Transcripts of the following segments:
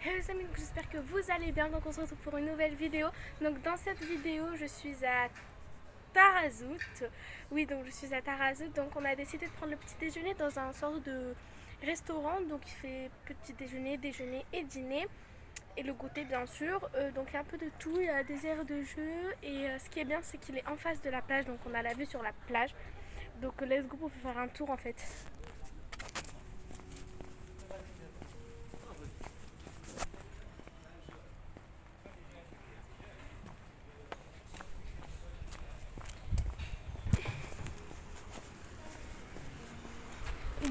Hello les amis, j'espère que vous allez bien. Donc on se retrouve pour une nouvelle vidéo. Donc dans cette vidéo je suis à Tarazout. Oui, donc je suis à Tarazout. Donc on a décidé de prendre le petit déjeuner dans un sorte de restaurant. Donc il fait petit déjeuner, déjeuner et dîner. Et le goûter bien sûr. Donc il y a un peu de tout, il y a des aires de jeu. Et ce qui est bien c'est qu'il est en face de la plage. Donc on a la vue sur la plage. Donc let's go pour faire un tour en fait.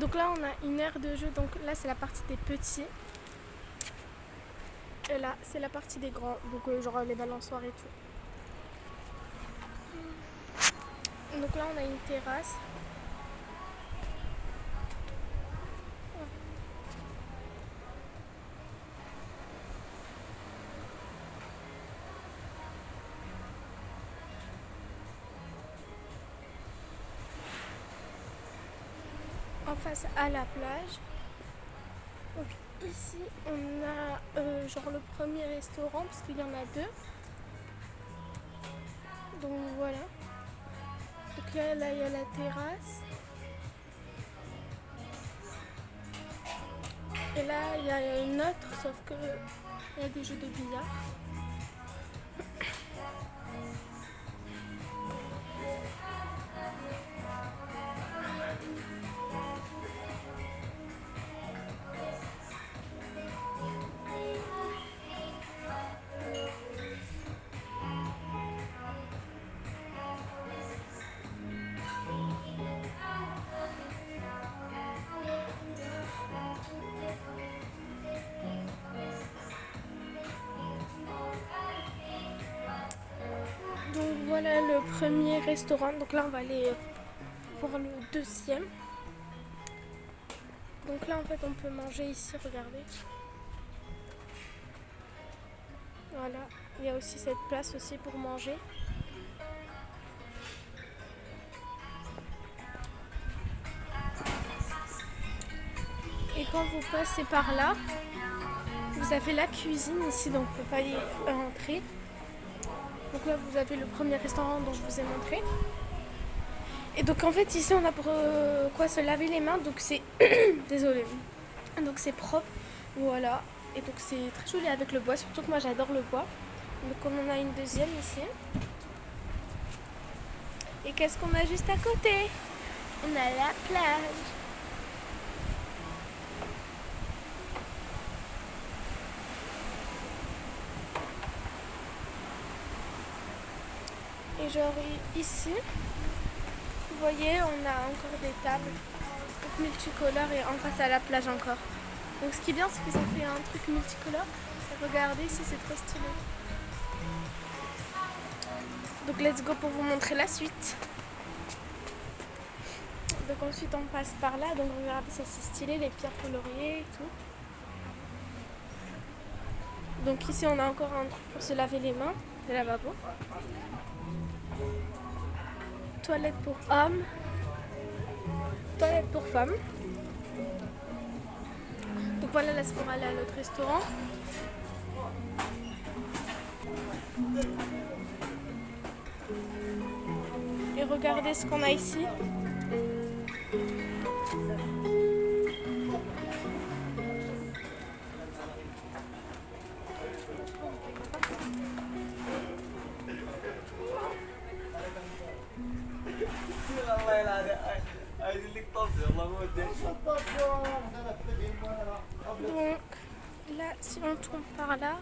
Donc là on a une aire de jeu, donc là c'est la partie des petits. Et là c'est la partie des grands, donc genre les balançoires et tout. Donc là on a une terrasse. En face à la plage. Donc ici on a genre le premier restaurant parce qu'il y en a deux. Donc voilà. Donc là il y a la terrasse. Et là il y a une autre sauf que il y a des jeux de billard. Donc voilà le premier restaurant. Donc là on va aller pour le deuxième. Donc là en fait on peut manger ici, regardez. Voilà, il y a aussi cette place aussi pour manger. Et quand vous passez par là, vous avez la cuisine ici, donc vous ne pouvez pas y rentrer. Donc là vous avez le premier restaurant dont je vous ai montré. Et donc en fait ici on a pour quoi se laver les mains, donc c'est désolé. Donc c'est propre, voilà. Et donc c'est très joli avec le bois, surtout que moi j'adore le bois. Donc on en a une deuxième ici. Et qu'est-ce qu'on a juste à côté? On a la plage. Et genre ici, vous voyez, on a encore des tables multicolores et en face à la plage encore. Donc ce qui est bien, c'est qu'ils ont fait un truc multicolore. Regardez ici, c'est trop stylé. Donc let's go pour vous montrer la suite. Donc ensuite on passe par là, donc regardez, ça c'est stylé, les pierres coloriées et tout. Donc ici on a encore un truc pour se laver les mains, le lavabo. Toilette pour hommes, toilette pour femmes. Donc voilà, là c'est pour aller à notre restaurant. Et regardez ce qu'on a ici. Donc là, si on tourne par là,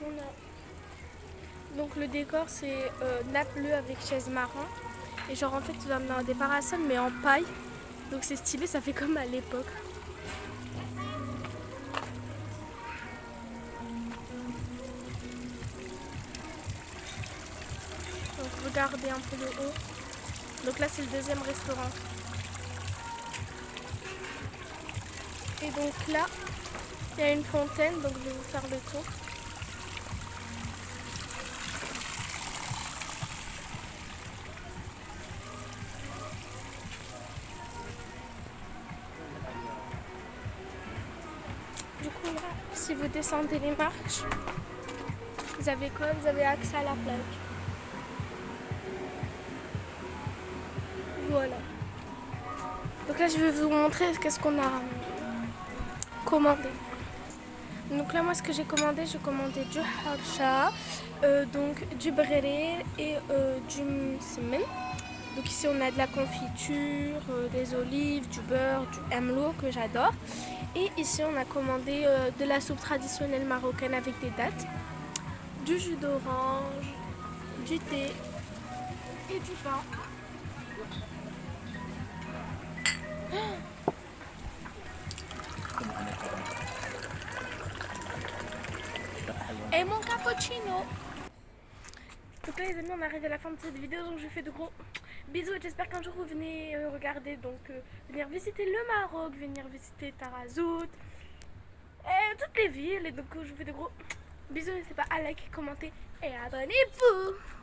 on a... Donc le décor c'est nappe bleue avec chaise marron. Et genre en fait on a des parasols mais en paille. Donc c'est stylé, ça fait comme à l'époque. Donc regardez un peu le haut. Donc là c'est le deuxième restaurant. Et donc là, il y a une fontaine, donc je vais vous faire le tour. Du coup Là, si vous descendez les marches, vous avez quoi? Vous avez accès à la plage. Voilà. Donc là, je vais vous montrer qu'est-ce qu'on a commandé. Donc là, moi, ce que j'ai commandé du harcha, donc du bréré et du msemen. Donc ici, on a de la confiture, des olives, du beurre, du emlo que j'adore. Et ici, on a commandé de la soupe traditionnelle marocaine avec des dattes, du jus d'orange, du thé et du pain. Et mon cappuccino. Donc là les amis, on arrive à la fin de cette vidéo, donc je vous fais de gros bisous et j'espère qu'un jour vous venez regarder, donc venir visiter le Maroc, venir visiter Tarazout, et toutes les villes. Et donc je vous fais de gros bisous, n'hésitez pas à liker, commenter et abonnez-vous.